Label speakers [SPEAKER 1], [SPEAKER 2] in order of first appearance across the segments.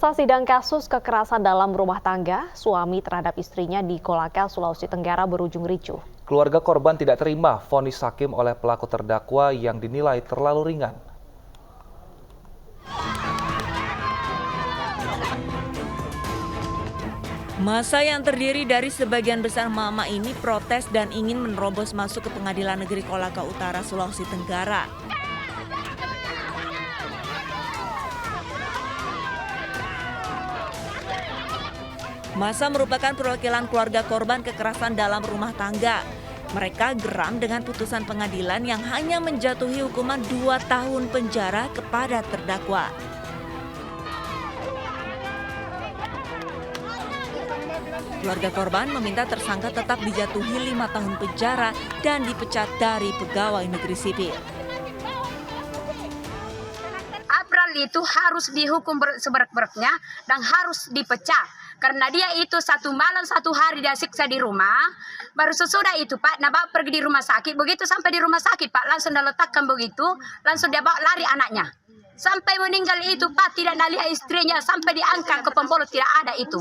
[SPEAKER 1] Pemirsa, sidang kasus kekerasan dalam rumah tangga, suami terhadap istrinya di Kolaka, Sulawesi Tenggara berujung ricuh.
[SPEAKER 2] Keluarga korban tidak terima vonis hakim oleh pelaku terdakwa yang dinilai terlalu ringan.
[SPEAKER 3] Massa yang terdiri dari sebagian besar mama ini protes dan ingin menerobos masuk ke Pengadilan Negeri Kolaka Utara, Sulawesi Tenggara. Massa merupakan perwakilan keluarga korban kekerasan dalam rumah tangga. Mereka geram dengan putusan pengadilan yang hanya menjatuhi hukuman 2 tahun penjara kepada terdakwa. Keluarga korban meminta tersangka tetap dijatuhi 5 tahun penjara dan dipecat dari pegawai negeri sipil.
[SPEAKER 4] April itu harus dihukum seberat-beratnya dan harus dipecah. Karena dia itu 1 malam 1 hari dia siksa di rumah, baru sesudah itu Pak, nah bawa pergi di rumah sakit, begitu sampai di rumah sakit Pak, langsung dia letakkan begitu, langsung dia bawa lari anaknya. Sampai meninggal itu Pak, tidak lihat istrinya, sampai diangkat ke pembolot, tidak ada itu.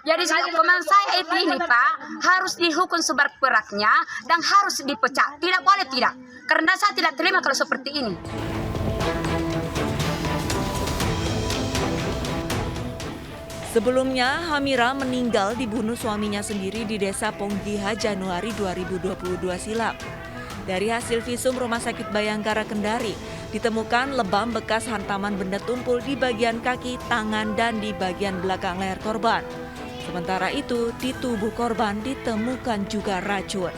[SPEAKER 4] Jadi hukuman saya itu ini Pak, harus dihukum seberat-beratnya dan harus dipecat, tidak boleh tidak. Karena saya tidak terima kalau seperti ini.
[SPEAKER 3] Sebelumnya, Hamira meninggal dibunuh suaminya sendiri di desa Ponggiha Januari 2022 silam. Dari hasil visum Rumah Sakit Bayangkara Kendari, ditemukan lebam bekas hantaman benda tumpul di bagian kaki, tangan, dan di bagian belakang leher korban. Sementara itu, di tubuh korban ditemukan juga racun.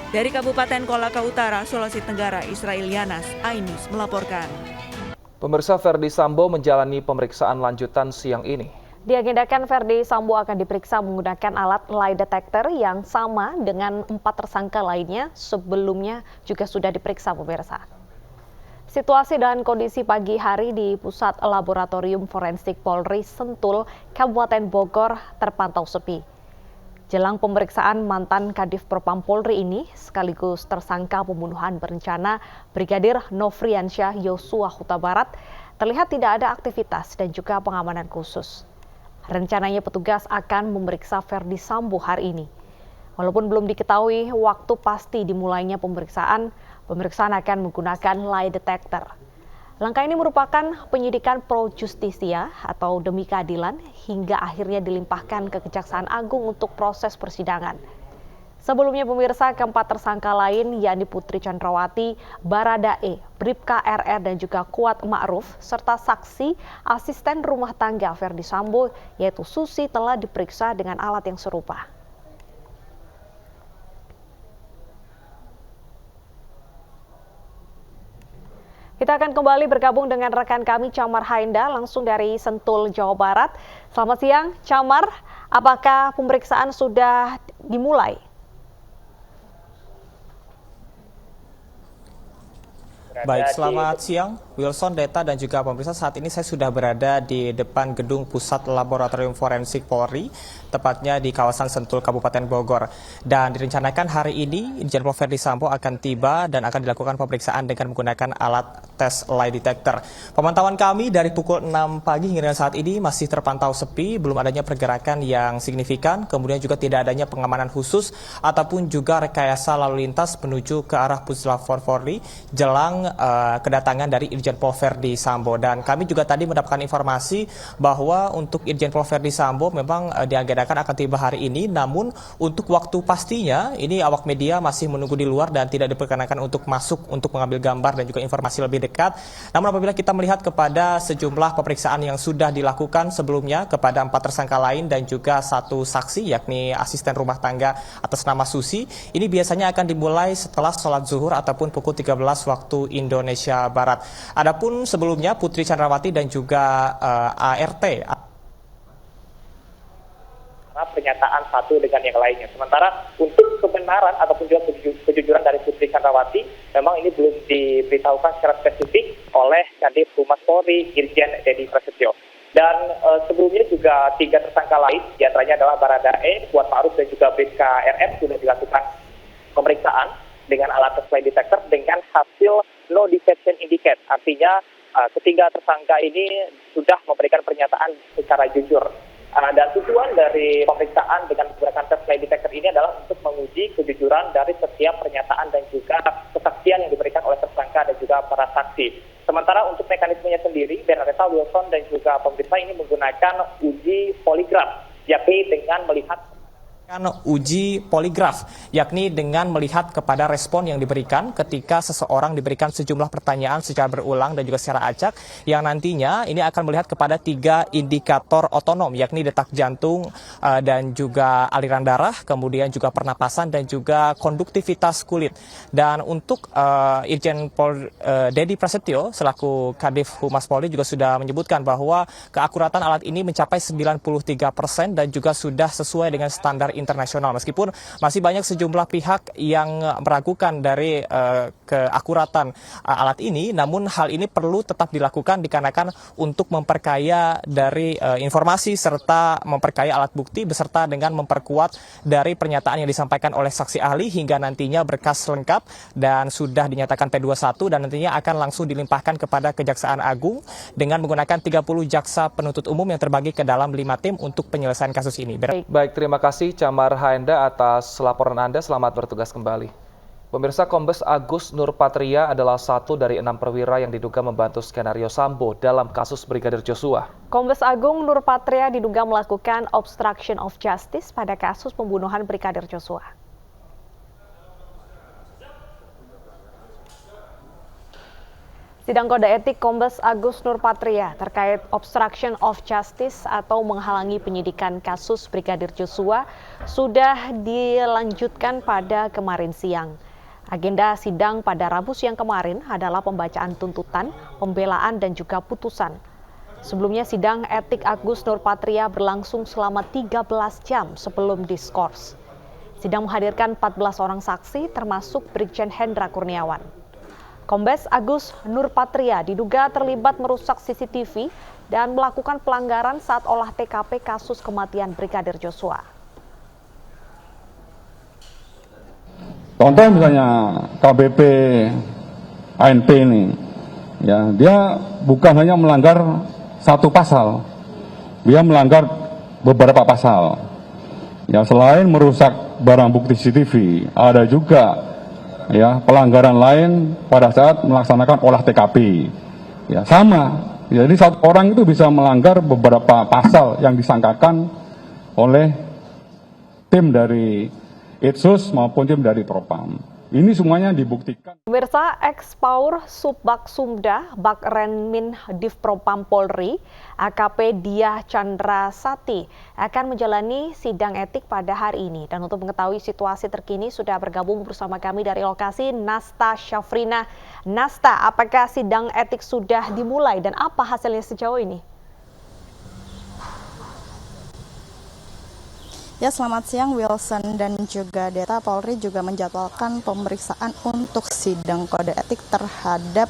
[SPEAKER 3] Dari Kabupaten Kolaka Utara, Sulawesi Tenggara, Israel Yanas, iNews melaporkan.
[SPEAKER 2] Pemirsa, Verdi Sambo menjalani pemeriksaan lanjutan siang ini.
[SPEAKER 1] Diagendakan Verdi Sambo akan diperiksa menggunakan alat lie detector yang sama dengan 4 tersangka lainnya sebelumnya juga sudah diperiksa pemirsa. Situasi dan kondisi pagi hari di Pusat Laboratorium Forensik Polri Sentul, Kabupaten Bogor terpantau sepi. Jelang pemeriksaan mantan Kadif Propam Polri ini sekaligus tersangka pembunuhan berencana Brigadir Nofriansyah Yosua Huta Barat, terlihat tidak ada aktivitas dan juga pengamanan khusus. Rencananya petugas akan memeriksa Verdi Sambo hari ini. Walaupun belum diketahui waktu pasti dimulainya pemeriksaan akan menggunakan lie detector. Langkah ini merupakan penyidikan pro justisia atau demi keadilan hingga akhirnya dilimpahkan ke Kejaksaan Agung untuk proses persidangan. Sebelumnya pemirsa, keempat tersangka lain yakni Putri Chandrawati, Baradae, Bribka RR dan juga Kuat Ma'ruf serta saksi asisten rumah tangga Verdi Sambo yaitu Susi telah diperiksa dengan alat yang serupa. Kita akan kembali bergabung dengan rekan kami Camar Hainda langsung dari Sentul, Jawa Barat. Selamat siang, Camar. Apakah pemeriksaan sudah dimulai?
[SPEAKER 5] Baik, selamat siang Wilson, Deta dan juga pemirsa. Saat ini saya sudah berada di depan gedung Pusat Laboratorium Forensik Polri, tepatnya di kawasan Sentul, Kabupaten Bogor. Dan direncanakan hari ini Irjen Pol Verdi Sambo akan tiba dan akan dilakukan pemeriksaan dengan menggunakan alat tes lie detector. Pemantauan kami dari pukul 6 pagi hingga saat ini masih terpantau sepi, belum adanya pergerakan yang signifikan, kemudian juga tidak adanya pengamanan khusus ataupun juga rekayasa lalu lintas menuju ke arah Puslap 4 Polri jelang kedatangan dari Irjen Pol Verdi Sambo. Dan kami juga tadi mendapatkan informasi bahwa untuk Irjen Pol Verdi Sambo memang diagendakan akan tiba hari ini, namun untuk waktu pastinya ini awak media masih menunggu di luar dan tidak diperkenankan untuk masuk untuk mengambil gambar dan juga informasi lebih dekat. Namun apabila kita melihat kepada sejumlah pemeriksaan yang sudah dilakukan sebelumnya kepada 4 tersangka lain dan juga 1 saksi yakni asisten rumah tangga atas nama Susi, ini biasanya akan dimulai setelah sholat zuhur ataupun pukul 13 waktu Indonesia Barat. Adapun sebelumnya Putri Chandrawati dan juga ART
[SPEAKER 6] pernyataan satu dengan yang lainnya. Sementara untuk kebenaran ataupun juga kejujuran dari Putri Chandrawati memang ini belum diberitahukan secara spesifik oleh Kadif Humas Polri Irjen Dedi Prasetyo. Dan sebelumnya juga 3 tersangka lain, diantaranya adalah Baradae, Kuat Ma'ruf dan juga Bribka RR sudah dilakukan pemeriksaan. dengan alat lie detector dengan hasil no deception indicate. Artinya ketiga tersangka ini sudah memberikan pernyataan secara jujur. Dan tujuan dari pemeriksaan dengan menggunakan tes lie detector ini adalah untuk menguji kejujuran dari setiap pernyataan dan juga kesaksian yang diberikan oleh tersangka dan juga para saksi. Sementara untuk mekanismenya sendiri, Bernadetta, Wilson dan juga pemeriksa ini menggunakan uji poligraf, yakni dengan melihat
[SPEAKER 5] uji poligraf, yakni dengan melihat kepada respon yang diberikan ketika seseorang diberikan sejumlah pertanyaan secara berulang dan juga secara acak, yang nantinya ini akan melihat kepada 3 indikator otonom, yakni detak jantung dan juga aliran darah, kemudian juga pernapasan dan juga konduktivitas kulit. Dan untuk Irjen Pol Dedi Prasetyo selaku Kadif Humas Polri juga sudah menyebutkan bahwa keakuratan alat ini mencapai 93% dan juga sudah sesuai dengan standar internasional, meskipun masih banyak sejumlah pihak yang meragukan dari keakuratan alat ini, namun hal ini perlu tetap dilakukan dikarenakan untuk memperkaya dari informasi serta memperkaya alat bukti beserta dengan memperkuat dari pernyataan yang disampaikan oleh saksi ahli hingga nantinya berkas lengkap dan sudah dinyatakan P21 dan nantinya akan langsung dilimpahkan kepada Kejaksaan Agung dengan menggunakan 30 jaksa penuntut umum yang terbagi ke dalam 5 tim untuk penyelesaian kasus ini.
[SPEAKER 2] Baik, terima kasih Camar Haenda atas laporan Anda. Selamat bertugas kembali. Pemirsa, Kombes Agus Nurpatria adalah satu dari 6 perwira yang diduga membantu skenario Sambo dalam kasus Brigadir Joshua.
[SPEAKER 1] Kombes Agung Nurpatria diduga melakukan obstruction of justice pada kasus pembunuhan Brigadir Joshua. Sidang kode etik Kombes Agus Nurpatria terkait obstruction of justice atau menghalangi penyidikan kasus Brigadir Joshua sudah dilanjutkan pada kemarin siang. Agenda sidang pada Rabu siang kemarin adalah pembacaan tuntutan, pembelaan dan juga putusan. Sebelumnya sidang etik Agus Nurpatria berlangsung selama 13 jam sebelum diskors. Sidang menghadirkan 14 orang saksi termasuk Brigjen Hendra Kurniawan. Kombes Agus Nurpatria diduga terlibat merusak CCTV dan melakukan pelanggaran saat olah TKP kasus kematian Brigadir Joshua.
[SPEAKER 7] Contoh misalnya KBP ANP ini, ya dia bukan hanya melanggar satu pasal, dia melanggar beberapa pasal. Ya selain merusak barang bukti CCTV, ada juga ya pelanggaran lain pada saat melaksanakan olah TKP. Ya sama. Jadi satu orang itu bisa melanggar beberapa pasal yang disangkakan oleh tim dari Itsus maupun tim dari Propam. Ini semuanya dibuktikan.
[SPEAKER 1] Pemirsa, ex-Paur Subbak Sumda, Bakrenmin Div Propam Polri, AKP Diah Chandra Sati akan menjalani sidang etik pada hari ini. Dan untuk mengetahui situasi terkini sudah bergabung bersama kami dari lokasi Nasta Syafrina. Nasta, apakah sidang etik sudah dimulai dan apa hasilnya sejauh ini?
[SPEAKER 8] Ya, selamat siang Wilson dan juga Deta. Polri juga menjadwalkan pemeriksaan untuk sidang kode etik terhadap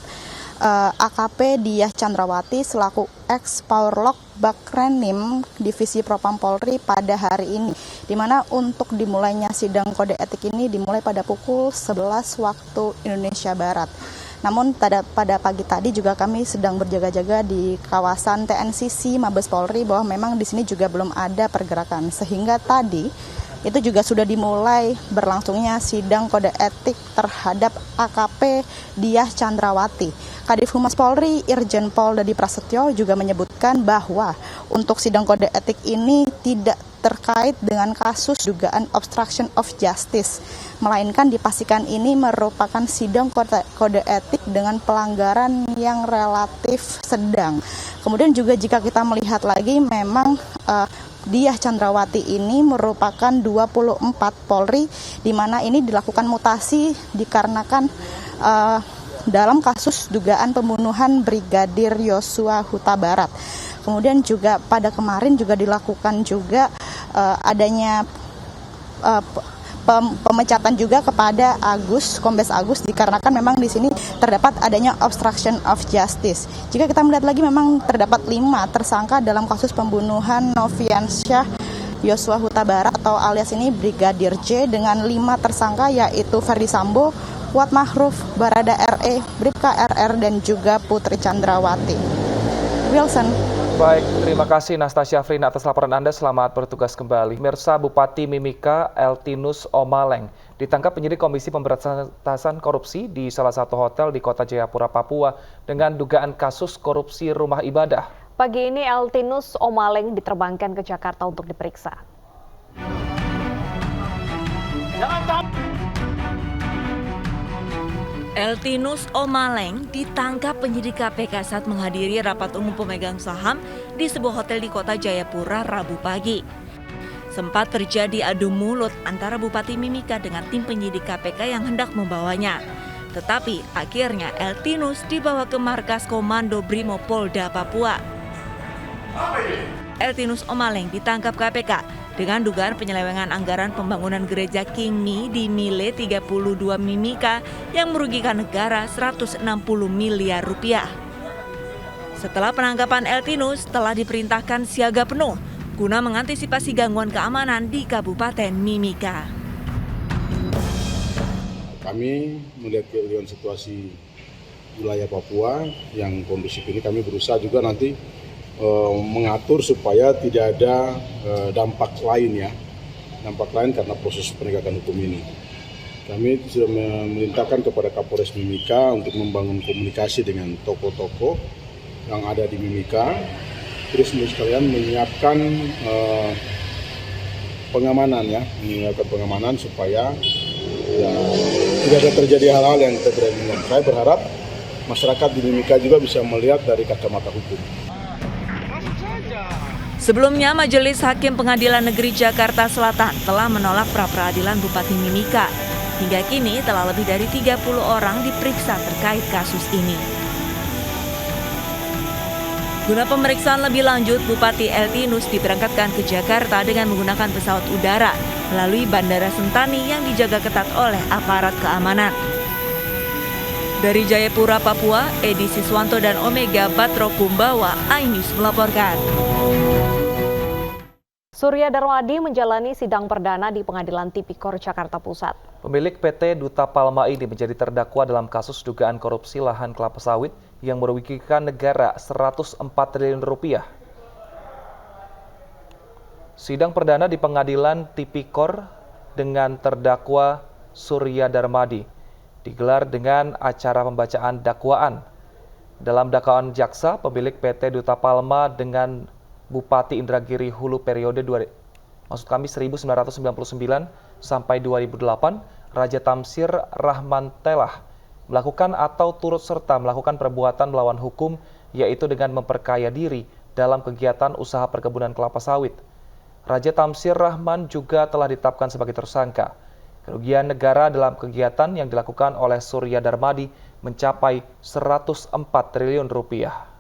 [SPEAKER 8] AKP Diah Chandrawati selaku ex-Paurlok Bakrenim Divisi Propam Polri pada hari ini. Di mana untuk dimulainya sidang kode etik ini dimulai pada pukul 11 waktu Indonesia Barat. Namun pada pagi tadi juga kami sedang berjaga-jaga di kawasan TNCC Mabes Polri bahwa memang di sini juga belum ada pergerakan, sehingga tadi itu juga sudah dimulai berlangsungnya sidang kode etik terhadap AKP Diah Chandrawati. Kadif Humas Polri Irjen Pol Dedi Prasetyo juga menyebutkan bahwa untuk sidang kode etik ini tidak terkait dengan kasus dugaan obstruction of justice, melainkan dipastikan ini merupakan sidang kode etik dengan pelanggaran yang relatif sedang. Kemudian juga jika kita melihat lagi memang Diah Chandrawati ini merupakan 24 Polri, di mana ini dilakukan mutasi dikarenakan dalam kasus dugaan pembunuhan Brigadir Joshua Huta Barat. Kemudian juga pada kemarin juga dilakukan juga adanya pemecatan juga kepada Kombes Agus dikarenakan memang di sini terdapat adanya obstruction of justice. Jika kita melihat lagi memang terdapat 5 tersangka dalam kasus pembunuhan Noviansyah Yosua Huta Barat atau alias ini Brigadir J dengan 5 tersangka yaitu Ferdi Sambo, Kuat Ma'ruf, Barada RE, Bribka RR, dan juga Putri Chandrawati. Wilson.
[SPEAKER 2] Baik, terima kasih Nastasia Frina atas laporan Anda. Selamat bertugas kembali. Mirsa, Bupati Mimika Eltinus Omaleng ditangkap penyidik Komisi Pemberantasan Korupsi di salah satu hotel di Kota Jayapura, Papua dengan dugaan kasus korupsi rumah ibadah.
[SPEAKER 1] Pagi ini Eltinus Omaleng diterbangkan ke Jakarta untuk diperiksa.
[SPEAKER 3] Eltinus Omaleng ditangkap penyidik KPK saat menghadiri rapat umum pemegang saham di sebuah hotel di Kota Jayapura Rabu pagi. Sempat terjadi adu mulut antara Bupati Mimika dengan tim penyidik KPK yang hendak membawanya. Tetapi akhirnya Eltinus dibawa ke markas Komando Brimob Polda Papua. Eltinus Omaleng ditangkap KPK dengan dugaan penyelewengan anggaran pembangunan gereja King Mi di Mile 32 Mimika yang merugikan negara 160 miliar rupiah. Setelah penangkapan Eltinus telah diperintahkan siaga penuh guna mengantisipasi gangguan keamanan di Kabupaten Mimika.
[SPEAKER 9] Kami melihat keadaan situasi wilayah Papua yang kondusif ini, kami berusaha juga nanti mengatur supaya tidak ada dampak lain karena proses penegakan hukum ini. Kami sudah memerintahkan kepada Kapolres Mimika untuk membangun komunikasi dengan tokoh-tokoh yang ada di Mimika, terus sekalian menyiapkan pengamanan supaya tidak ada terjadi hal-hal yang tidak diinginkan. Saya berharap masyarakat di Mimika juga bisa melihat dari kacamata hukum.
[SPEAKER 3] Sebelumnya, Majelis Hakim Pengadilan Negeri Jakarta Selatan telah menolak pra-peradilan Bupati Mimika. Hingga kini telah lebih dari 30 orang diperiksa terkait kasus ini. Guna pemeriksaan lebih lanjut, Bupati Eltinus diberangkatkan ke Jakarta dengan menggunakan pesawat udara melalui Bandara Sentani yang dijaga ketat oleh aparat keamanan. Dari Jayapura, Papua, Edi Siswanto dan Omega Batro Kumbawa, iNews melaporkan.
[SPEAKER 1] Surya Darmadi menjalani sidang perdana di Pengadilan Tipikor Jakarta Pusat.
[SPEAKER 2] Pemilik PT Duta Palma ini menjadi terdakwa dalam kasus dugaan korupsi lahan kelapa sawit yang merugikan negara 104 triliun rupiah. Sidang perdana di Pengadilan Tipikor dengan terdakwa Surya Darmadi digelar dengan acara pembacaan dakwaan. Dalam dakwaan jaksa, pemilik PT Duta Palma dengan Bupati Indragiri Hulu periode 1999 sampai 2008, Raja Tamsir Rahman Telah melakukan atau turut serta melakukan perbuatan melawan hukum, yaitu dengan memperkaya diri dalam kegiatan usaha perkebunan kelapa sawit. Raja Tamsir Rahman juga telah ditetapkan sebagai tersangka. Kerugian negara dalam kegiatan yang dilakukan oleh Surya Darmadi mencapai 104 triliun rupiah.